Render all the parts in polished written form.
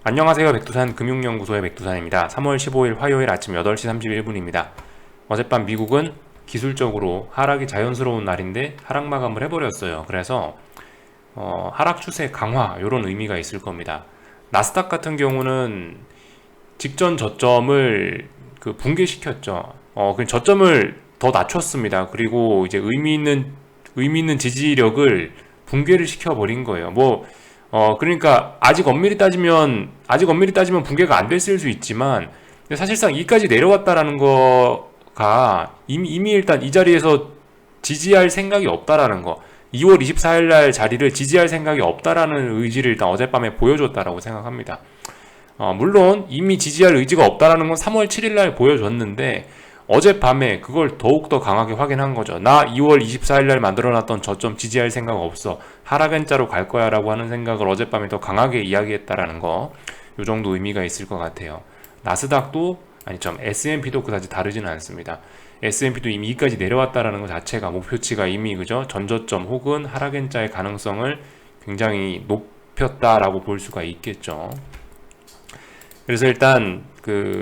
안녕하세요. 백두산 금융연구소의 백두산입니다. 3월 15일 화요일 아침 8시 31분입니다. 어젯밤 미국은 기술적으로 하락이 자연스러운 날인데 하락 마감을 해버렸어요. 그래서 하락 추세 강화 이런 의미가 있을 겁니다. 나스닥 같은 경우는 직전 저점을 붕괴시켰죠. 그 저점을 더 낮췄습니다. 그리고 이제 의미 있는 지지력을 붕괴를 시켜버린 거예요. 그러니까 아직 엄밀히 따지면 붕괴가 안 됐을 수 있지만 사실상 이까지 내려왔다라는 거가 이미 일단 이 자리에서 지지할 생각이 없다라는 거. 2월 24일 날 자리를 지지할 생각이 없다라는 의지를 일단 어젯밤에 보여줬다라고 생각합니다. 물론 이미 지지할 의지가 없다라는 건 3월 7일 날 보여줬는데 어젯밤에 그걸 더욱더 강하게 확인한 거죠. 나 2월 24일 날 만들어놨던 저점 지지할 생각 없어. 하락연자로 갈 거야 라고 하는 생각을 어젯밤에 더 강하게 이야기했다라는 거. 요 정도 의미가 있을 것 같아요. 나스닥도 S&P도 그다지 다르지는 않습니다. S&P도 이미 이까지 내려왔다라는 것 자체가 목표치가 이미 그죠? 전저점 혹은 하락연자의 가능성을 굉장히 높였다라고 볼 수가 있겠죠. 그래서 일단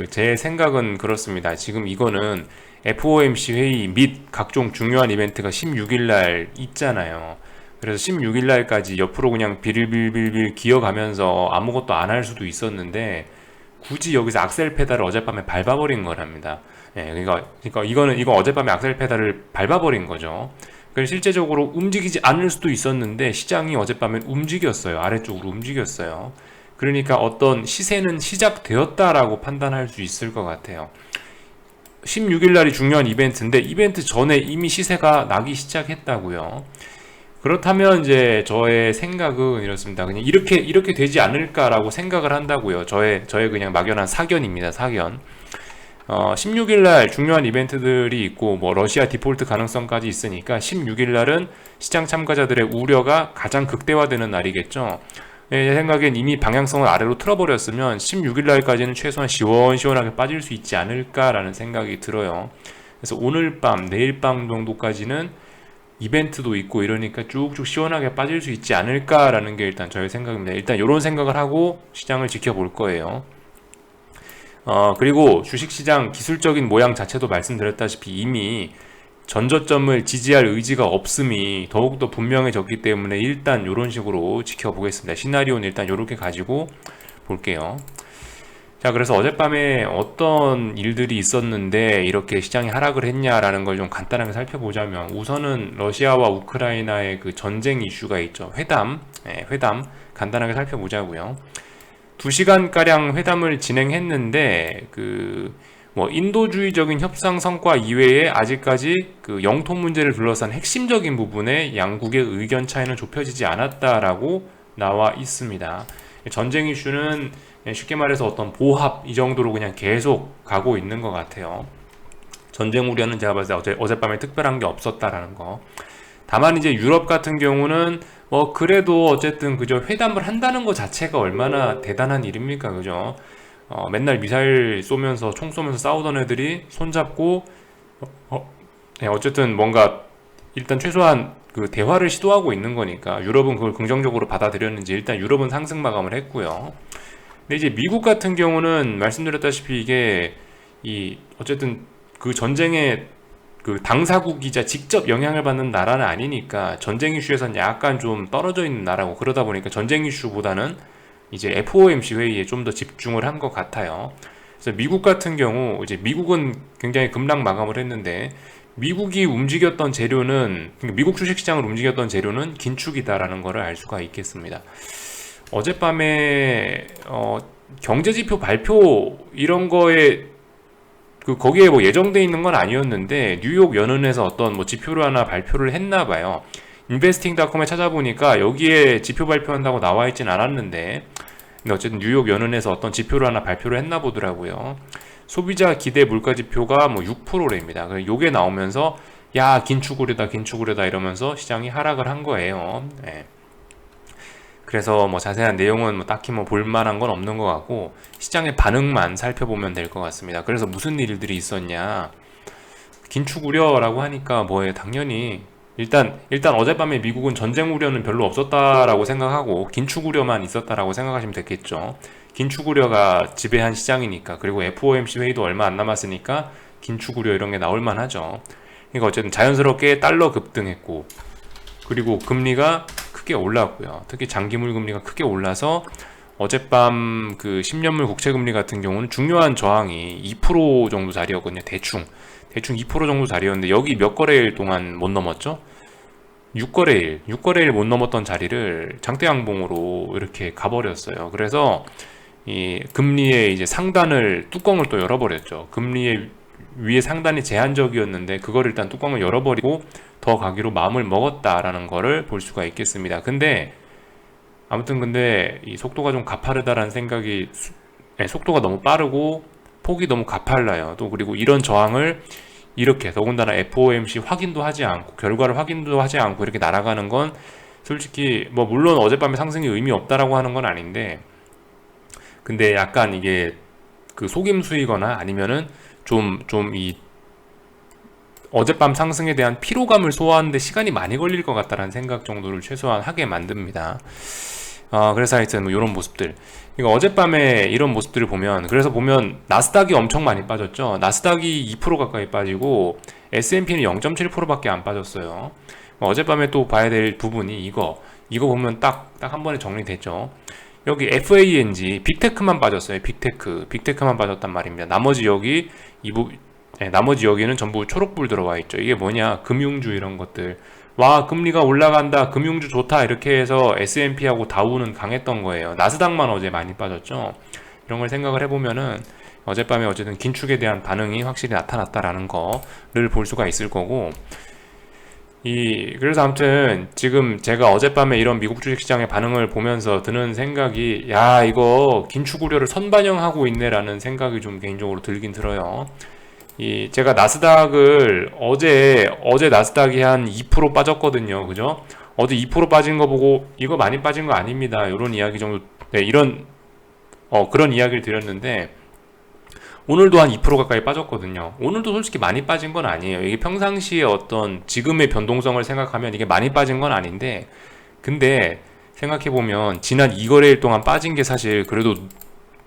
제 생각은 그렇습니다. 지금 이거는 FOMC 회의 및 각종 중요한 이벤트가 16일날 있잖아요. 그래서 16일날까지 옆으로 그냥 비릴비릴 기어가면서 아무것도 안 할 수도 있었는데 굳이 여기서 악셀 페달을 어젯밤에 밟아버린 거랍니다. 그러니까 이거 어젯밤에 악셀 페달을 밟아버린 거죠. 그래서 실제적으로 움직이지 않을 수도 있었는데 시장이 어젯밤에 움직였어요. 아래쪽으로 움직였어요. 그러니까 어떤 시세는 시작되었다라고 판단할 수 있을 것 같아요. 16일 날이 중요한 이벤트인데 이벤트 전에 이미 시세가 나기 시작했다고요. 그렇다면 이제 저의 생각은 이렇습니다. 그냥 이렇게 되지 않을까라고 생각을 한다고요. 저의 그냥 막연한 사견입니다. 사견. 16일 날 중요한 이벤트들이 있고 러시아 디폴트 가능성까지 있으니까 16일 날은 시장 참가자들의 우려가 가장 극대화되는 날이겠죠. 제 생각엔 이미 방향성을 아래로 틀어버렸으면 16일 날까지는 최소한 시원시원하게 빠질 수 있지 않을까라는 생각이 들어요. 그래서 오늘 밤, 내일 밤 정도까지는 이벤트도 있고 이러니까 쭉쭉 시원하게 빠질 수 있지 않을까라는 게 일단 저의 생각입니다. 일단 이런 생각을 하고 시장을 지켜볼 거예요. 그리고 주식시장 기술적인 모양 자체도 말씀드렸다시피 이미 전저점을 지지할 의지가 없음이 더욱더 분명해졌기 때문에 일단 이런 식으로 지켜보겠습니다. 시나리오는 일단 이렇게 가지고 볼게요. 자, 그래서 어젯밤에 어떤 일들이 있었는데 이렇게 시장이 하락을 했냐라는 걸 좀 간단하게 살펴보자면 우선은 러시아와 우크라이나의 그 전쟁 이슈가 있죠. 회담 간단하게 살펴보자고요. 2시간가량 회담을 진행했는데 인도주의적인 협상 성과 이외에 아직까지 영토 문제를 둘러싼 핵심적인 부분에 양국의 의견 차이는 좁혀지지 않았다라고 나와 있습니다. 전쟁 이슈는 쉽게 말해서 어떤 보합 이 정도로 그냥 계속 가고 있는 것 같아요. 전쟁 우려는 제가 봤을 때 어젯밤에 특별한 게 없었다라는 거. 다만 이제 유럽 같은 경우는 그래도 어쨌든 그저 회담을 한다는 것 자체가 얼마나 대단한 일입니까, 그죠? 맨날 미사일 쏘면서 총 쏘면서 싸우던 애들이 손잡고 어쨌든 뭔가 일단 최소한 대화를 시도하고 있는 거니까 유럽은 그걸 긍정적으로 받아들였는지 일단 유럽은 상승 마감을 했고요. 근데 이제 미국 같은 경우는 말씀드렸다시피 이게 어쨌든 전쟁의 당사국이자 직접 영향을 받는 나라는 아니니까 전쟁 이슈에선 약간 좀 떨어져 있는 나라고 그러다 보니까 전쟁 이슈보다는 이제 FOMC 회의에 좀 더 집중을 한 것 같아요. 그래서 미국 같은 경우 이제 미국은 굉장히 급락 마감을 했는데 미국이 움직였던 재료는 미국 주식시장을 움직였던 재료는 긴축이다라는 것을 알 수가 있겠습니다. 어젯밤에 경제지표 발표 이런 거에 거기에 예정돼 있는 건 아니었는데 뉴욕 연은에서 어떤 지표를 하나 발표를 했나 봐요. 인베스팅닷컴에 찾아보니까 여기에 지표 발표한다고 나와 있진 않았는데 근데 어쨌든 뉴욕 연은에서 어떤 지표를 하나 발표를 했나 보더라고요. 소비자 기대 물가 지표가 6%랍니다. 요게 나오면서 야 긴축 우려다 이러면서 시장이 하락을 한 거예요. 네. 그래서 자세한 내용은 딱히 볼만한 건 없는 것 같고 시장의 반응만 살펴보면 될 것 같습니다. 그래서 무슨 일들이 있었냐, 긴축 우려라고 하니까 당연히 일단 어젯밤에 미국은 전쟁 우려는 별로 없었다라고 생각하고 긴축 우려만 있었다라고 생각하시면 되겠죠. 긴축 우려가 지배한 시장이니까, 그리고 FOMC 회의도 얼마 안 남았으니까 긴축 우려 이런 게 나올 만하죠. 그러니까 어쨌든 자연스럽게 달러 급등했고, 그리고 금리가 크게 올랐고요. 특히 장기물 금리가 크게 올라서 어젯밤 그 10년물 국채 금리 같은 경우는 중요한 저항이 2% 정도 자리였거든요. 대충 2% 정도 자리였는데 여기 몇 거래일 동안 못 넘었죠? 6거래일 못 넘었던 자리를 장대 양봉으로 이렇게 가버렸어요. 그래서 이 금리의 이제 상단을 뚜껑을 또 열어버렸죠. 금리의 위에 상단이 제한적이었는데 그걸 일단 뚜껑을 열어버리고 더 가기로 마음을 먹었다라는 거를 볼 수가 있겠습니다. 근데 이 속도가 좀 가파르다라는 생각이 속도가 너무 빠르고 폭이 너무 가팔라요. 또 그리고 이런 저항을 이렇게 더군다나 FOMC 확인도 하지 않고 결과를 확인도 하지 않고 이렇게 날아가는 건 솔직히 뭐 물론 어젯밤에 상승이 의미 없다라고 하는 건 아닌데, 근데 약간 이게 그 속임수이거나 아니면은 좀 이 어젯밤 상승에 대한 피로감을 소화하는데 시간이 많이 걸릴 것 같다라는 생각 정도를 최소한 하게 만듭니다. 그래서 하여튼 뭐 이런 모습들, 이거 어젯밤에 이런 모습들을 보면, 그래서 보면 나스닥이 엄청 많이 빠졌죠. 나스닥이 2% 가까이 빠지고 S&P는 0.7%밖에 안 빠졌어요. 어젯밤에 또 봐야 될 부분이 이거 보면 딱 한 번에 정리됐죠. 여기 FANG 빅테크만 빠졌어요. 빅테크만 빠졌단 말입니다. 나머지 여기는 전부 초록불 들어와 있죠. 이게 뭐냐, 금융주 이런 것들, 와 금리가 올라간다, 금융주 좋다, 이렇게 해서 S&P하고 다우는 강했던 거예요. 나스닥만 어제 많이 빠졌죠. 이런 걸 생각을 해보면은 어젯밤에 어쨌든 긴축에 대한 반응이 확실히 나타났다라는 거를 볼 수가 있을 거고, 그래서 아무튼 지금 제가 어젯밤에 이런 미국 주식시장의 반응을 보면서 드는 생각이, 야 이거 긴축 우려를 선반영하고 있네라는 생각이 좀 개인적으로 들긴 들어요. 제가 나스닥을 어제 나스닥이 한 2% 빠졌거든요. 그죠? 어제 2% 빠진 거 보고 이거 많이 빠진 거 아닙니다, 이런 이야기 정도, 그런 이야기를 드렸는데, 오늘도 한 2% 가까이 빠졌거든요. 오늘도 솔직히 많이 빠진 건 아니에요. 이게 평상시에 어떤 지금의 변동성을 생각하면 이게 많이 빠진 건 아닌데, 근데 생각해보면 지난 2거래일 동안 빠진 게 사실 그래도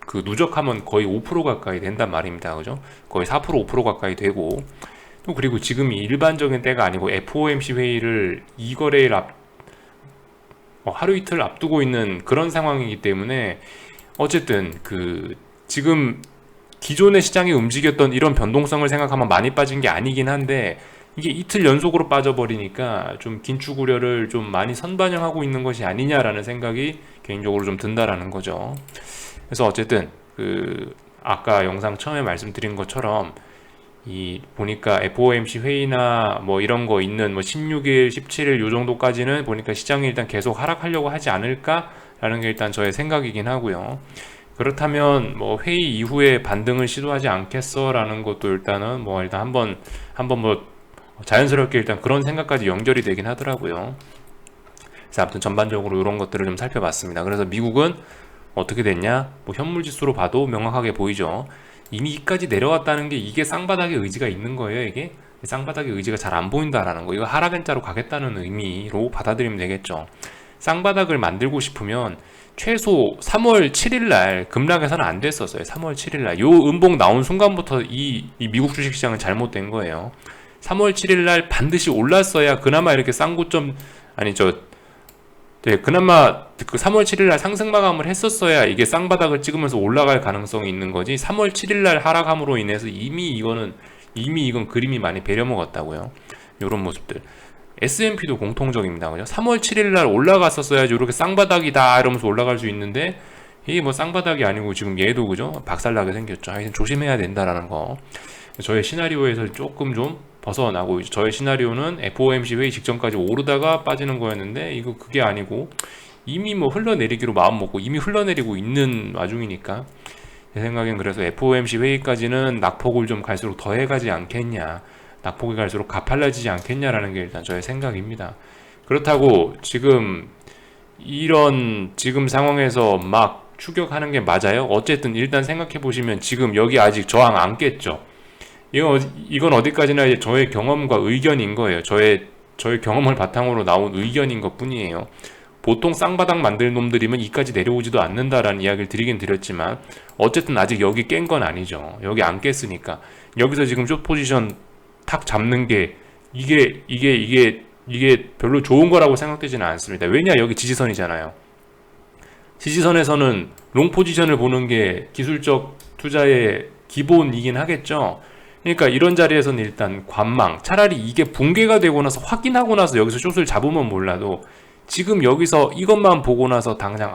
그 누적하면 거의 5% 가까이 된단 말입니다. 그죠? 거의 4% 5% 가까이 되고, 또 그리고 지금이 일반적인 때가 아니고 FOMC 회의를 2거래일 하루 이틀 앞두고 있는 그런 상황이기 때문에, 어쨌든 지금 기존의 시장이 움직였던 이런 변동성을 생각하면 많이 빠진 게 아니긴 한데, 이게 이틀 연속으로 빠져버리니까 좀 긴축 우려를 좀 많이 선반영하고 있는 것이 아니냐라는 생각이 개인적으로 좀 든다라는 거죠. 그래서 어쨌든 아까 영상 처음에 말씀드린 것처럼 보니까 FOMC 회의나 뭐 이런 거 있는 16일, 17일 요 정도까지는 보니까 시장이 일단 계속 하락하려고 하지 않을까라는 게 일단 저의 생각이긴 하고요. 그렇다면 뭐 회의 이후에 반등을 시도하지 않겠어라는 것도 일단은 일단 한번 자연스럽게 일단 그런 생각까지 연결이 되긴 하더라고요. 그래서 아무튼 전반적으로 이런 것들을 좀 살펴봤습니다. 그래서 미국은 어떻게 됐냐? 현물 지수로 봐도 명확하게 보이죠. 이미 이까지 내려왔다는 게 이게 쌍바닥의 의지가 있는 거예요. 이게 쌍바닥의 의지가 잘 안 보인다라는 거, 이거 하락 N자로 가겠다는 의미로 받아들이면 되겠죠. 쌍바닥을 만들고 싶으면 최소 3월 7일 날 급락해서는 안 됐었어요. 3월 7일 날 요 음봉 나온 순간부터 이 미국 주식시장은 잘못된 거예요. 3월 7일 날 반드시 올랐어야 그나마 이렇게 쌍고점, 그나마 그 3월 7일 날 상승 마감을 했었어야 이게 쌍바닥을 찍으면서 올라갈 가능성이 있는 거지, 3월 7일 날 하락함으로 인해서 이미 이건 그림이 많이 배려먹었다고요. 요런 모습들. S&P도 공통적입니다. 그죠? 3월 7일 날 올라갔었어야지 이렇게 쌍바닥이다 이러면서 올라갈 수 있는데, 이게 쌍바닥이 아니고 지금 얘도 그죠? 박살나게 생겼죠. 하여튼 조심해야 된다라는 거. 저의 시나리오에서 조금 좀 벗어나고, 저의 시나리오는 FOMC 회의 직전까지 오르다가 빠지는 거였는데, 그게 아니고 이미 흘러내리기로 마음 먹고 이미 흘러내리고 있는 와중이니까, 제 생각엔 그래서 FOMC 회의까지는 낙폭을 좀 갈수록 더해가지 않겠냐, 낙폭이 갈수록 가팔라지지 않겠냐라는 게 일단 저의 생각입니다. 그렇다고 지금 상황에서 막 추격하는 게 맞아요? 어쨌든 일단 생각해 보시면 지금 여기 아직 저항 안 깼죠. 이건 어디까지나 이제 저의 경험과 의견인 거예요. 저의 경험을 바탕으로 나온 의견인 것 뿐이에요. 보통 쌍바닥 만들 놈들이면 이까지 내려오지도 않는다라는 이야기를 드리긴 드렸지만 어쨌든 아직 여기 깬 건 아니죠. 여기 안 깼으니까 여기서 지금 숏 포지션 탁 잡는 게 이게 별로 좋은 거라고 생각되지는 않습니다. 왜냐, 여기 지지선이잖아요. 지지선에서는 롱 포지션을 보는 게 기술적 투자의 기본이긴 하겠죠. 그러니까 이런 자리에서는 일단 관망, 차라리 이게 붕괴가 되고 나서 확인하고 나서 여기서 숏을 잡으면 몰라도 지금 여기서 이것만 보고 나서 당장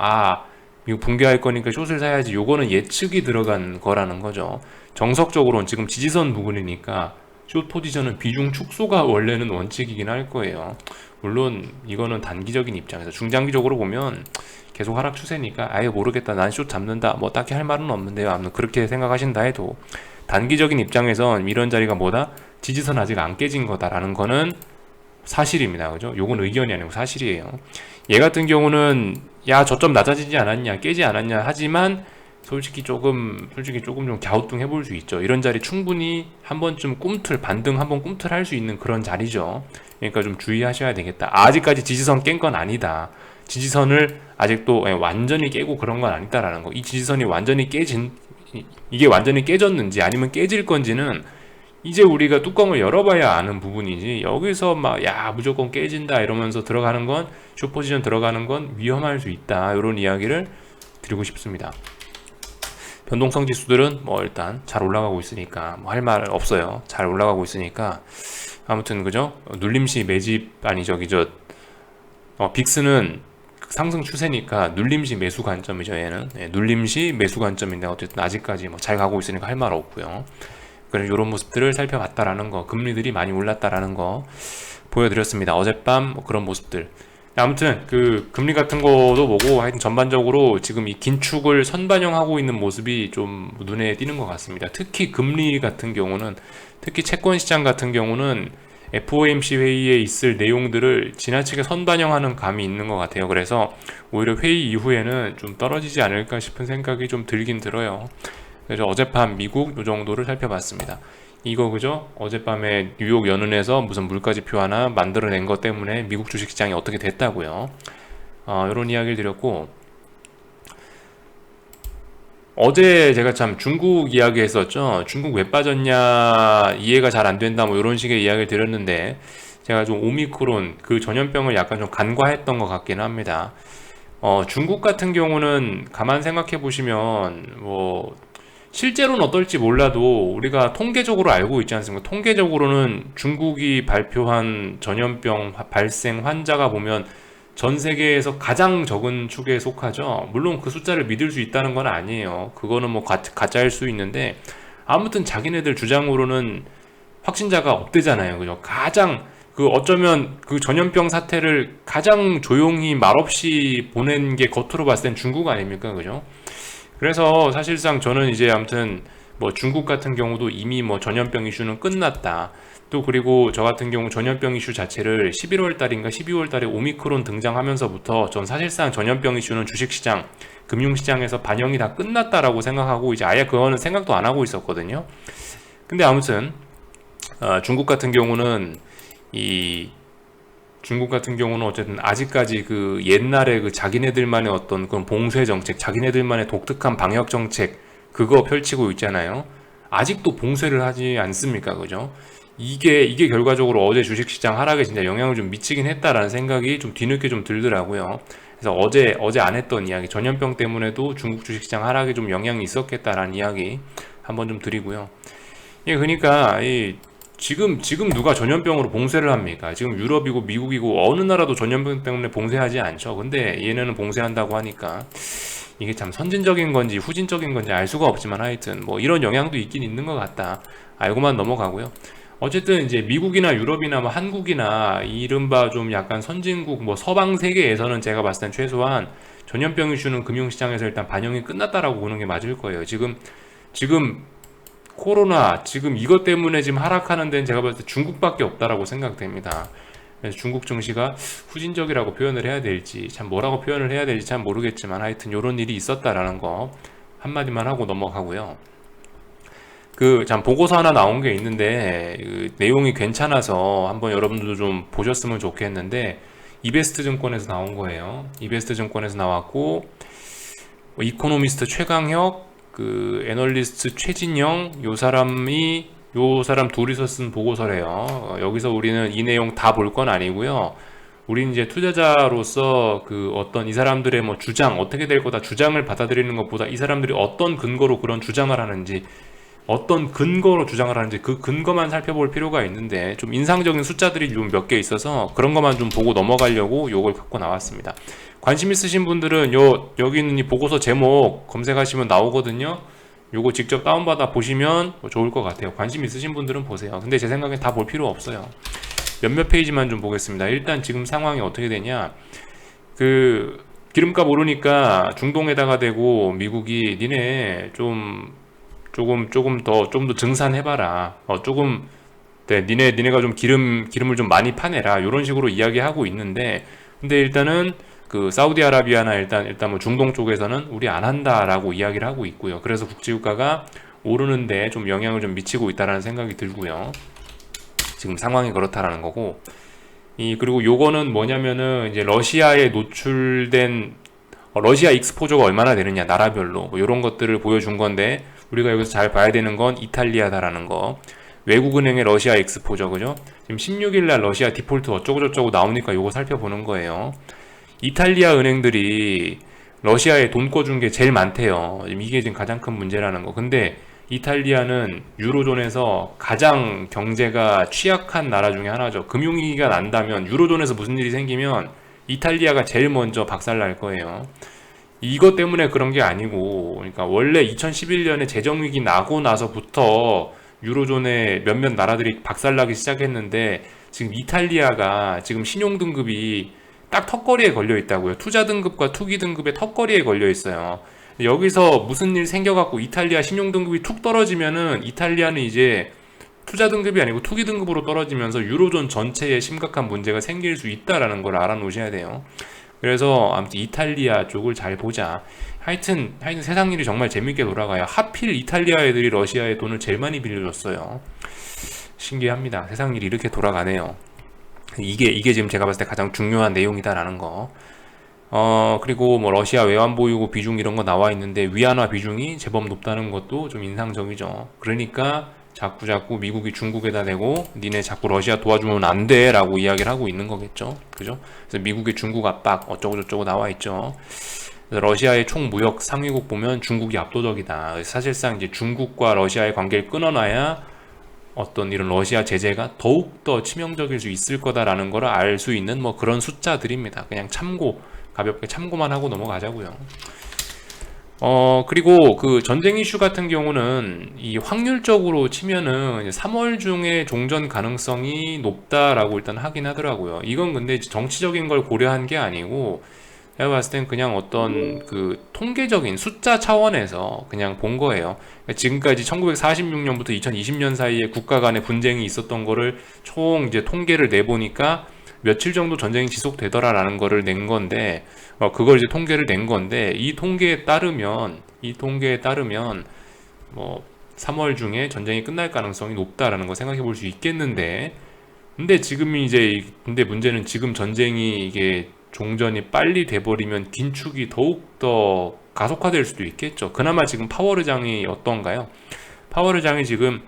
이거 붕괴할 거니까 숏을 사야지, 요거는 예측이 들어간 거라는 거죠. 정석적으로는 지금 지지선 부근이니까 숏 포지션은 비중 축소가 원래는 원칙이긴 할 거예요. 물론 이거는 단기적인 입장에서, 중장기적으로 보면 계속 하락 추세니까 아예 모르겠다, 난 숏 잡는다, 뭐 딱히 할 말은 없는데요. 아무튼 그렇게 생각하신다 해도 단기적인 입장에선 이런 자리가 뭐다? 지지선 아직 안 깨진 거다라는 거는 사실입니다. 그죠? 요건 의견이 아니고 사실이에요. 얘 같은 경우는 야, 저점 낮아지지 않았냐, 깨지 않았냐 하지만 솔직히 조금 좀 갸우뚱해 볼 수 있죠. 이런 자리 충분히 한 번쯤 반등 한번 꿈틀 할 수 있는 그런 자리죠. 그러니까 좀 주의하셔야 되겠다. 아직까지 지지선 깬 건 아니다. 지지선을 아직도 완전히 깨고 그런 건 아니다라는 거. 이 지지선이 완전히 이게 완전히 깨졌는지 아니면 깨질 건지는 이제 우리가 뚜껑을 열어봐야 아는 부분이지, 여기서 막 야 무조건 깨진다 이러면서 들어가는 건, 숏포지션 들어가는 건 위험할 수 있다, 이런 이야기를 드리고 싶습니다. 변동성 지수들은 뭐 일단 잘 올라가고 있으니까 뭐 할 말 없어요. 잘 올라가고 있으니까 아무튼 그죠? 눌림시 매집 빅스는 상승 추세니까 눌림시 매수 관점이죠. 얘는 눌림시 매수 관점인데 어쨌든 아직까지 뭐 잘 가고 있으니까 할 말 없고요. 그래서 이런 모습들을 살펴봤다라는 거, 금리들이 많이 올랐다라는 거 보여드렸습니다. 어젯밤 뭐 그런 모습들. 아무튼 그 금리 같은 거도 보고 하여튼 전반적으로 지금 이 긴축을 선반영하고 있는 모습이 좀 눈에 띄는 것 같습니다. 특히 금리 같은 경우는, 특히 채권 시장 같은 경우는 FOMC 회의에 있을 내용들을 지나치게 선반영하는 감이 있는 것 같아요. 그래서 오히려 회의 이후에는 좀 떨어지지 않을까 싶은 생각이 좀 들긴 들어요. 그래서 어젯밤 미국 요 정도를 살펴봤습니다. 이거 그죠? 어젯밤에 뉴욕 연은에서 무슨 물가지표 하나 만들어낸 것 때문에 미국 주식시장이 어떻게 됐다고요. 이런 이야기를 드렸고, 어제 제가 참 중국 이야기 했었죠. 중국 왜 빠졌냐, 이해가 잘 안 된다, 뭐 이런 식의 이야기를 드렸는데, 제가 좀 오미크론 그 전염병을 약간 좀 간과했던 것 같긴 합니다. 중국 같은 경우는 가만 생각해 보시면 뭐 실제로는 어떨지 몰라도 우리가 통계적으로 알고 있지 않습니까? 통계적으로는 중국이 발표한 전염병 발생 환자가 보면 전 세계에서 가장 적은 축에 속하죠. 물론 그 숫자를 믿을 수 있다는 건 아니에요. 그거는 뭐 가짜일 수 있는데, 아무튼 자기네들 주장으로는 확진자가 없대잖아요. 그죠? 가장 어쩌면 그 전염병 사태를 가장 조용히 말없이 보낸 게 겉으로 봤을 땐 중국 아닙니까? 그죠? 그래서 사실상 저는 이제 아무튼 뭐 중국 같은 경우도 이미 뭐 전염병 이슈는 끝났다. 또 그리고 저 같은 경우 전염병 이슈 자체를 11월 달인가 12월 달에 오미크론 등장하면서부터 전 사실상 전염병 이슈는 주식시장, 금융시장에서 반영이 다 끝났다라고 생각하고 이제 아예 그거는 생각도 안 하고 있었거든요. 근데 아무튼 중국 같은 경우는 어쨌든 아직까지 그 옛날에 그 자기네들만의 어떤 그런 봉쇄 정책, 자기네들만의 독특한 방역 정책, 그거 펼치고 있잖아요. 아직도 봉쇄를 하지 않습니까? 그죠? 이게 결과적으로 어제 주식시장 하락에 진짜 영향을 좀 미치긴 했다라는 생각이 좀 뒤늦게 좀 들더라고요. 그래서 어제 안 했던 이야기, 전염병 때문에도 중국 주식시장 하락에 좀 영향이 있었겠다라는 이야기 한번 좀 드리고요. 그러니까 지금 누가 전염병으로 봉쇄를 합니까? 지금 유럽이고 미국이고 어느 나라도 전염병 때문에 봉쇄하지 않죠. 근데 얘네는 봉쇄한다고 하니까 이게 참 선진적인 건지 후진적인 건지 알 수가 없지만 하여튼 뭐 이런 영향도 있긴 있는 것 같다. 알고만 넘어가고요. 어쨌든 이제 미국이나 유럽이나 뭐 한국이나 이른바 좀 약간 선진국 뭐 서방 세계에서는 제가 봤을 땐 최소한 전염병 이슈는 금융시장에서 일단 반영이 끝났다라고 보는 게 맞을 거예요. 지금 코로나 지금 이것 때문에 지금 하락하는 데는 제가 봤을 때 중국밖에 없다라고 생각됩니다. 그래서 중국 증시가 후진적이라고 표현을 해야 될지, 참 뭐라고 표현을 해야 될지 참 모르겠지만 하여튼 이런 일이 있었다라는 거 한마디만 하고 넘어가고요. 참 보고서 하나 나온 게 있는데 그 내용이 괜찮아서 한번 여러분들도 좀 보셨으면 좋겠는데, 이베스트 증권에서 나온 거예요. 이베스트 증권에서 나왔고, 뭐 이코노미스트 최강혁, 그 애널리스트 최진영, 요 사람 둘이서 쓴 보고서래요. 여기서 우리는 이 내용 다 볼 건 아니고요. 우리는 이제 투자자로서 그 어떤 이 사람들의 뭐 주장, 어떻게 될 거다 주장을 받아들이는 것보다 이 사람들이 어떤 근거로 그런 주장을 하는지, 어떤 근거로 주장을 하는지 그 근거만 살펴볼 필요가 있는데, 좀 인상적인 숫자들이 좀 몇 개 있어서 그런 것만 좀 보고 넘어가려고 요걸 갖고 나왔습니다. 관심 있으신 분들은 여기 있는 이 보고서 제목 검색하시면 나오거든요. 요거 직접 다운받아 보시면 좋을 것 같아요. 관심 있으신 분들은 보세요. 근데 제 생각엔 다 볼 필요 없어요. 몇몇 페이지만 좀 보겠습니다. 일단 지금 상황이 어떻게 되냐, 그 기름값 오르니까 중동에다가 대고 미국이 니네 조금 더 증산해봐라. 네, 니네가 좀 기름을 좀 많이 파내라. 이런 식으로 이야기하고 있는데, 근데 일단은 그 사우디아라비아나 일단 뭐 중동 쪽에서는 우리 안 한다라고 이야기를 하고 있고요. 그래서 국제유가가 오르는데 좀 영향을 좀 미치고 있다라는 생각이 들고요. 지금 상황이 그렇다라는 거고, 그리고 요거는 뭐냐면은 이제 러시아에 노출된 러시아 익스포저가 얼마나 되느냐 나라별로 뭐 이런 것들을 보여준 건데, 우리가 여기서 잘 봐야 되는 건 이탈리아다라는 거. 외국은행의 러시아 익스포저, 그죠? 지금 16일 날 러시아 디폴트 어쩌고저쩌고 나오니까 요거 살펴보는 거예요. 이탈리아 은행들이 러시아에 돈 꿔준 게 제일 많대요. 이게 지금 가장 큰 문제라는 거. 근데 이탈리아는 유로존에서 가장 경제가 취약한 나라 중에 하나죠. 금융위기가 난다면, 유로존에서 무슨 일이 생기면 이탈리아가 제일 먼저 박살날 거예요. 이것 때문에 그런 게 아니고, 그러니까 원래 2011년에 재정위기 나고 나서부터 유로존의 몇몇 나라들이 박살나기 시작했는데, 지금 이탈리아가 지금 신용등급이 딱 턱걸이에 걸려 있다고요. 투자등급과 투기등급의 턱걸이에 걸려 있어요. 여기서 무슨 일 생겨갖고 이탈리아 신용등급이 툭 떨어지면은, 이탈리아는 이제 투자등급이 아니고 투기등급으로 떨어지면서 유로존 전체에 심각한 문제가 생길 수 있다라는 걸 알아놓으셔야 돼요. 그래서 아무튼 이탈리아 쪽을 잘 보자. 하여튼 세상 일이 정말 재밌게 돌아가요. 하필 이탈리아 애들이 러시아에 돈을 제일 많이 빌려줬어요. 신기합니다. 세상 일이 이렇게 돌아가네요. 이게 지금 제가 봤을 때 가장 중요한 내용이다라는 거. 그리고 뭐 러시아 외환 보유고 비중 이런 거 나와 있는데, 위안화 비중이 제법 높다는 것도 좀 인상적이죠. 그러니까 자꾸 미국이 중국에다 대고 니네 자꾸 러시아 도와주면 안 돼 라고 이야기를 하고 있는 거겠죠. 그죠? 그래서 미국의 중국 압박 어쩌고저쩌고 나와 있죠. 그래서 러시아의 총 무역 상위국 보면 중국이 압도적이다. 사실상 이제 중국과 러시아의 관계를 끊어놔야 어떤 이런 러시아 제재가 더욱더 치명적일 수 있을 거다라는 걸 알 수 있는 뭐 그런 숫자들입니다. 그냥 가볍게 참고만 하고 넘어가자고요. 그리고 그 전쟁 이슈 같은 경우는 이 확률적으로 치면은 3월 중에 종전 가능성이 높다라고 일단 하긴 하더라고요. 이건 근데 정치적인 걸 고려한 게 아니고, 제가 봤을 땐 그냥 어떤 그 통계적인 숫자 차원에서 그냥 본 거예요. 그러니까 지금까지 1946년부터 2020년 사이에 국가 간의 분쟁이 있었던 거를 총 이제 통계를 내보니까 며칠 정도 전쟁이 지속되더라라는 거를 낸 건데, 그걸 이제 통계를 낸 건데, 이 통계에 따르면 뭐 3월 중에 전쟁이 끝날 가능성이 높다라는 거 생각해 볼 수 있겠는데, 근데 문제는 지금 전쟁이 이게 종전이 빨리 돼버리면 긴축이 더욱더 가속화될 수도 있겠죠. 그나마 지금 파워르장이 어떤가요? 파워르장이 지금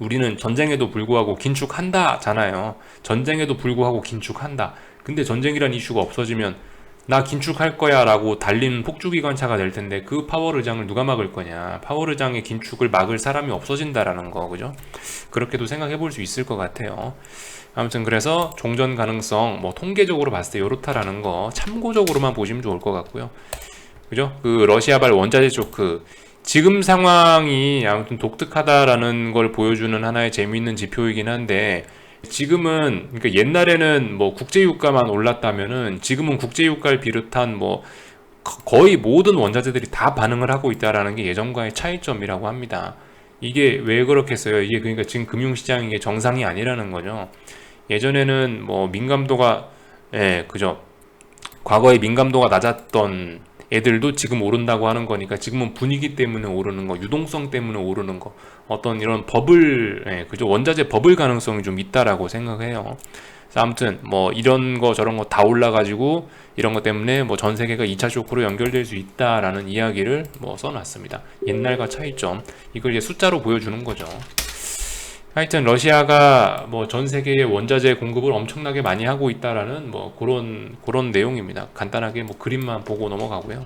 우리는 전쟁에도 불구하고 긴축한다잖아요. 전쟁에도 불구하고 긴축한다. 근데 전쟁이란 이슈가 없어지면 나 긴축할 거야 라고 달리는 폭주기관차가 될 텐데, 그 파워르장을 누가 막을 거냐. 파워르장의 긴축을 막을 사람이 없어진다라는 거, 그죠? 그렇게도 생각해 볼 수 있을 것 같아요. 아무튼 그래서 종전 가능성 뭐 통계적으로 봤을 때 요렇다라는 거 참고적으로만 보시면 좋을 것 같고요. 그죠? 그 러시아발 원자재 쇼크, 지금 상황이 아무튼 독특하다라는 걸 보여주는 하나의 재미있는 지표이긴 한데, 지금은, 그러니까 옛날에는 뭐 국제유가만 올랐다면은 지금은 국제유가를 비롯한 뭐 거의 모든 원자재들이 다 반응을 하고 있다라는 게 예전과의 차이점이라고 합니다. 이게 왜 그렇겠어요? 이게 그러니까 지금 금융시장이 이게 정상이 아니라는 거죠. 예전에는 뭐 민감도가, 그죠? 과거에 민감도가 낮았던 애들도 지금 오른다고 하는 거니까 지금은 분위기 때문에 오르는 거, 유동성 때문에 오르는 거, 어떤 이런 버블, 그죠? 원자재 버블 가능성이 좀 있다라고 생각해요. 그래서 아무튼 뭐 이런 거 저런 거 다 올라가지고 이런 것 때문에 뭐 전 세계가 2차 쇼크로 연결될 수 있다라는 이야기를 뭐 써놨습니다. 옛날과 차이점, 이걸 이제 숫자로 보여주는 거죠. 하여튼 러시아가 뭐 전 세계의 원자재 공급을 엄청나게 많이 하고 있다라는 뭐 그런 내용입니다. 간단하게 뭐 그림만 보고 넘어가고요.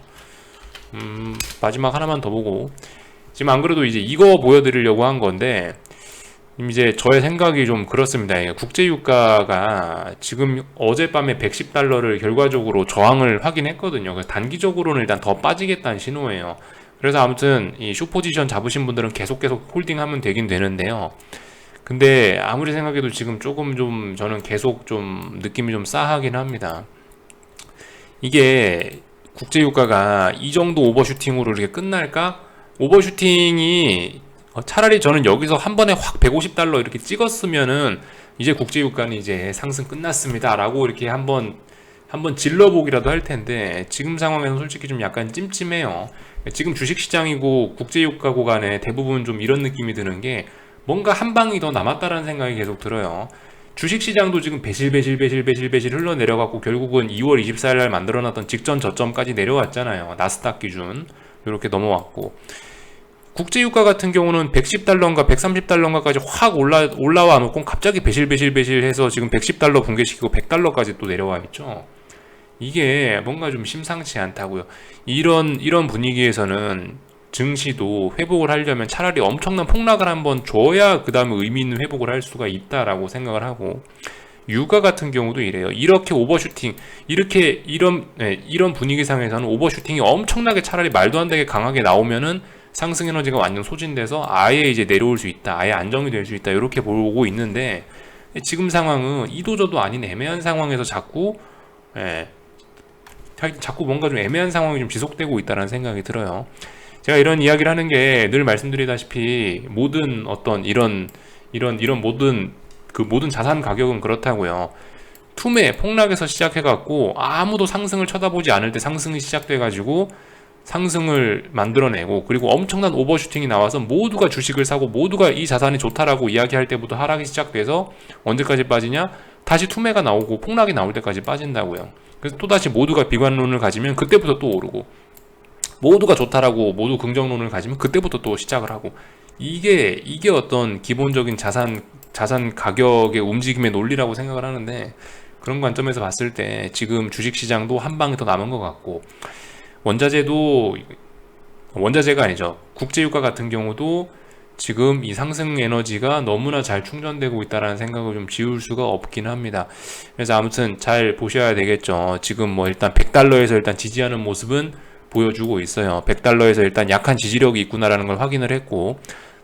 마지막 하나만 더 보고, 지금 안 그래도 이제 이거 보여드리려고 한 건데, 이제 저의 생각이 좀 그렇습니다. 국제유가가 지금 어젯밤에 110달러를 결과적으로 저항을 확인했거든요. 그래서 단기적으로는 일단 더 빠지겠다는 신호예요. 그래서 아무튼 이 숏포지션 잡으신 분들은 계속 홀딩하면 되긴 되는데요. 근데 아무리 생각해도 지금 조금 좀 저는 계속 좀 느낌이 좀 싸하긴 합니다. 이게 국제유가가 이 정도 오버슈팅으로 이렇게 끝날까? 오버슈팅이 차라리 저는 여기서 한 번에 확 150달러 이렇게 찍었으면은 이제 국제유가는 이제 상승 끝났습니다 라고 이렇게 한번 질러보기라도 할 텐데, 지금 상황에서 솔직히 좀 약간 찜찜해요. 지금 주식시장이고 국제유가고 간에 대부분 좀 이런 느낌이 드는 게, 뭔가 한 방이 더 남았다라는 생각이 계속 들어요. 주식시장도 지금 배실 흘러내려갖고 결국은 2월 24일 날 만들어놨던 직전 저점까지 내려왔잖아요. 나스닥 기준 이렇게 넘어왔고, 국제유가 같은 경우는 110달러인가 130달러인가까지 확 올라와 놓고 갑자기 배실 해서 지금 110달러 붕괴시키고 100달러까지 또 내려와 있죠. 이게 뭔가 좀 심상치 않다고요. 이런 분위기에서는 증시도 회복을 하려면 차라리 엄청난 폭락을 한번 줘야 그 다음에 의미 있는 회복을 할 수가 있다라고 생각을 하고, 유가 같은 경우도 이래요. 이렇게 오버슈팅, 이런 분위기상에서는 오버슈팅이 엄청나게 차라리 말도 안 되게 강하게 나오면은 상승 에너지가 완전 소진돼서 아예 이제 내려올 수 있다, 아예 안정이 될 수 있다, 이렇게 보고 있는데, 지금 상황은 이도저도 아닌 애매한 상황에서 자꾸 뭔가 좀 애매한 상황이 좀 지속되고 있다는 생각이 들어요. 제가 이런 이야기를 하는 게 늘 말씀드리다시피 모든 어떤 이런 모든 자산 가격은 그렇다고요. 툼의 폭락에서 시작해갖고 아무도 상승을 쳐다보지 않을 때 상승이 시작돼가지고 상승을 만들어내고, 그리고 엄청난 오버슈팅이 나와서 모두가 주식을 사고 모두가 이 자산이 좋다라고 이야기할 때부터 하락이 시작돼서 언제까지 빠지냐? 다시 투매가 나오고 폭락이 나올 때까지 빠진다고요. 그래서 또다시 모두가 비관론을 가지면 그때부터 또 오르고, 모두가 좋다라고 모두 긍정론을 가지면 그때부터 또 시작을 하고, 이게 어떤 기본적인 자산 가격의 움직임의 논리라고 생각을 하는데, 그런 관점에서 봤을 때 지금 주식시장도 한 방이 더 남은 것 같고, 원자재가 아니죠. 국제유가 같은 경우도 지금 이 상승 에너지가 너무나 잘 충전되고 있다는 생각을 좀 지울 수가 없긴 합니다. 그래서 아무튼 잘 보셔야 되겠죠. 지금 뭐 일단 100달러에서 일단 지지하는 모습은 보여주고 있어요. 100달러에서 일단 약한 지지력이 있구나라는 걸 확인을 했고,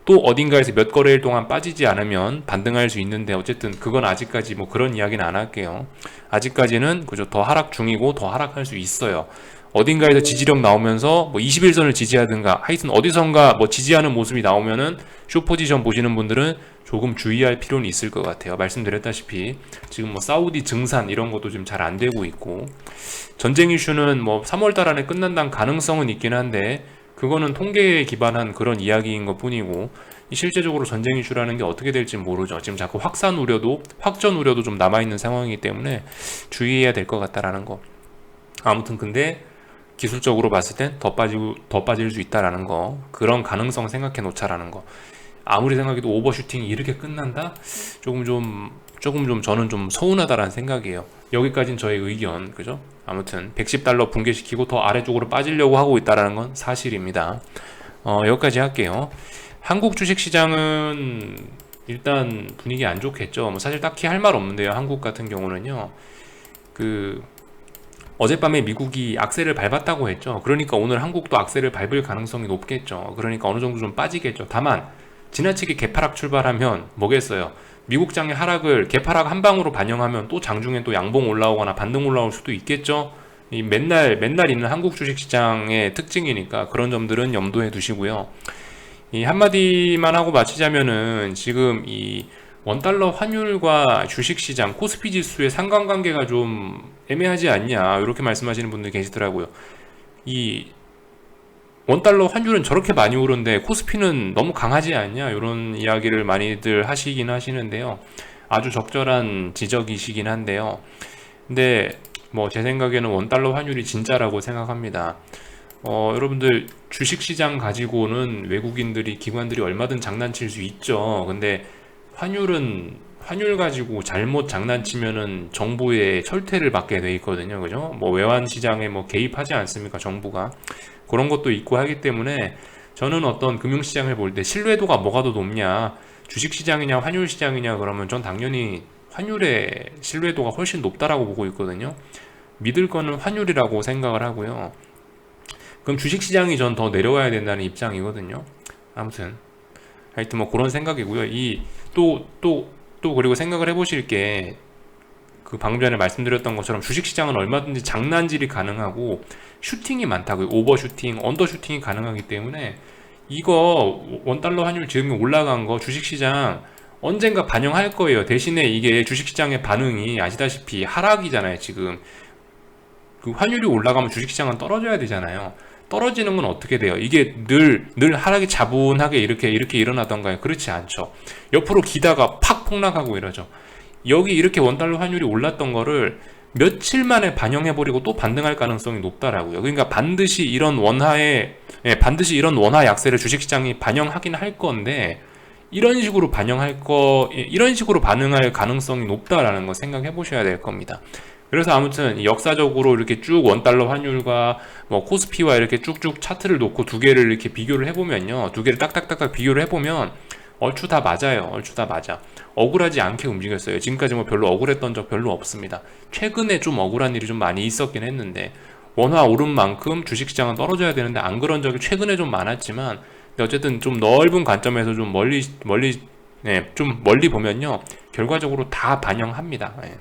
또 어딘가에서 몇 거래일 동안 빠지지 않으면 반등할 수 있는데, 어쨌든 그건 아직까지 뭐 그런 이야기는 안 할게요. 아직까지는 그죠, 더 하락 중이고 더 하락할 수 있어요. 어딘가에서 지지력 나오면서 뭐 21선을 지지하든가 하여튼 어디선가 뭐 지지하는 모습이 나오면은 숏포지션 보시는 분들은 조금 주의할 필요는 있을 것 같아요. 말씀드렸다시피 지금 뭐 사우디 증산 이런 것도 좀 잘 안 되고 있고, 전쟁 이슈는 뭐 3월달 안에 끝난다는 가능성은 있긴 한데 그거는 통계에 기반한 그런 이야기인 것 뿐이고, 실제적으로 전쟁 이슈라는 게 어떻게 될지 모르죠. 지금 자꾸 확전 우려도 좀 남아있는 상황이기 때문에 주의해야 될 것 같다라는 거. 아무튼 근데 기술적으로 봤을 땐 더 빠질 수 있다라는 거, 그런 가능성 생각해 놓자라는 거. 아무리 생각해도 오버슈팅이 이렇게 끝난다? 조금 좀 저는 좀 서운하다라는 생각이에요. 여기까지는 저의 의견, 그죠? 아무튼 110달러 붕괴시키고 더 아래쪽으로 빠지려고 하고 있다라는 건 사실입니다. 여기까지 할게요. 한국 주식시장은 일단 분위기 안 좋겠죠. 뭐 사실 딱히 할 말 없는데요. 한국 같은 경우는요, 어젯밤에 미국이 악셀을 밟았다고 했죠. 그러니까 오늘 한국도 악셀을 밟을 가능성이 높겠죠. 그러니까 어느 정도 좀 빠지겠죠. 다만 지나치게 개파락 출발하면 뭐겠어요. 미국장의 하락을 개파락 한 방으로 반영하면 또 장중에 또 양봉 올라오거나 반등 올라올 수도 있겠죠. 이 맨날 있는 한국 주식시장의 특징이니까 그런 점들은 염두에 두시고요. 이 한마디만 하고 마치자면은 지금 이 원달러 환율과 주식시장 코스피 지수의 상관관계가 좀 애매하지 않냐, 이렇게 말씀하시는 분들 계시더라고요. 이 원달러 환율은 저렇게 많이 오르는데 코스피는 너무 강하지 않냐, 이런 이야기를 많이들 하시긴 하시는데요. 아주 적절한 지적이시긴 한데요. 근데 뭐 제 생각에는 원달러 환율이 진짜라고 생각합니다. 여러분들 주식시장 가지고는 외국인들이, 기관들이 얼마든 장난칠 수 있죠. 근데 환율 가지고 잘못 장난치면은 정부의 철퇴를 받게 돼 있거든요. 그죠? 뭐 외환 시장에 뭐 개입하지 않습니까? 정부가. 그런 것도 있고 하기 때문에 저는 어떤 금융시장을 볼 때 신뢰도가 뭐가 더 높냐, 주식시장이냐 환율시장이냐, 그러면 전 당연히 환율의 신뢰도가 훨씬 높다라고 보고 있거든요. 믿을 거는 환율이라고 생각을 하고요. 그럼 주식시장이 전 더 내려와야 된다는 입장이거든요. 아무튼 하여튼 뭐 그런 생각이고요. 또 그리고 생각을 해보실 게, 그 방금 전에 말씀드렸던 것처럼 주식시장은 얼마든지 장난질이 가능하고 슈팅이 많다고요. 오버슈팅, 언더슈팅이 가능하기 때문에 이거 원달러 환율 지금 올라간 거 주식시장 언젠가 반영할 거예요. 대신에 이게 주식시장의 반응이 아시다시피 하락이잖아요. 지금 그 환율이 올라가면 주식시장은 떨어져야 되잖아요. 떨어지는 건 어떻게 돼요? 이게 늘 하락이 차분하게 이렇게 일어나던가요? 그렇지 않죠. 옆으로 기다가 팍 폭락하고 이러죠. 여기 이렇게 원달러 환율이 올랐던 거를 며칠 만에 반영해버리고 또 반등할 가능성이 높다라고요. 그러니까 반드시 이런 원화 약세를 주식시장이 반영하긴 할 건데, 이런 식으로 반응할 가능성이 높다라는 거 생각해 보셔야 될 겁니다. 그래서 아무튼 역사적으로 이렇게 쭉 원달러 환율과 뭐 코스피와 이렇게 쭉쭉 차트를 놓고 두 개를 이렇게 비교를 해보면요, 두 개를 딱딱딱딱 비교를 해보면 얼추 다 맞아요. 얼추 다 맞아. 억울하지 않게 움직였어요. 지금까지 뭐 별로 억울했던 적 별로 없습니다. 최근에 좀 억울한 일이 좀 많이 있었긴 했는데, 원화 오른 만큼 주식시장은 떨어져야 되는데 안 그런 적이 최근에 좀 많았지만, 근데 어쨌든 좀 넓은 관점에서 좀 좀 멀리 보면요, 결과적으로 다 반영합니다. 예.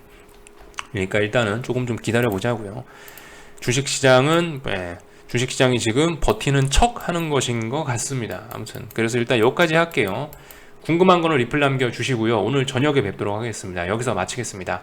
그러니까 일단은 조금 좀 기다려 보자고요. 주식시장이 지금 버티는 척 하는 것인 것 같습니다. 아무튼 그래서 일단 여기까지 할게요. 궁금한 거는 리플 남겨주시고요. 오늘 저녁에 뵙도록 하겠습니다. 여기서 마치겠습니다.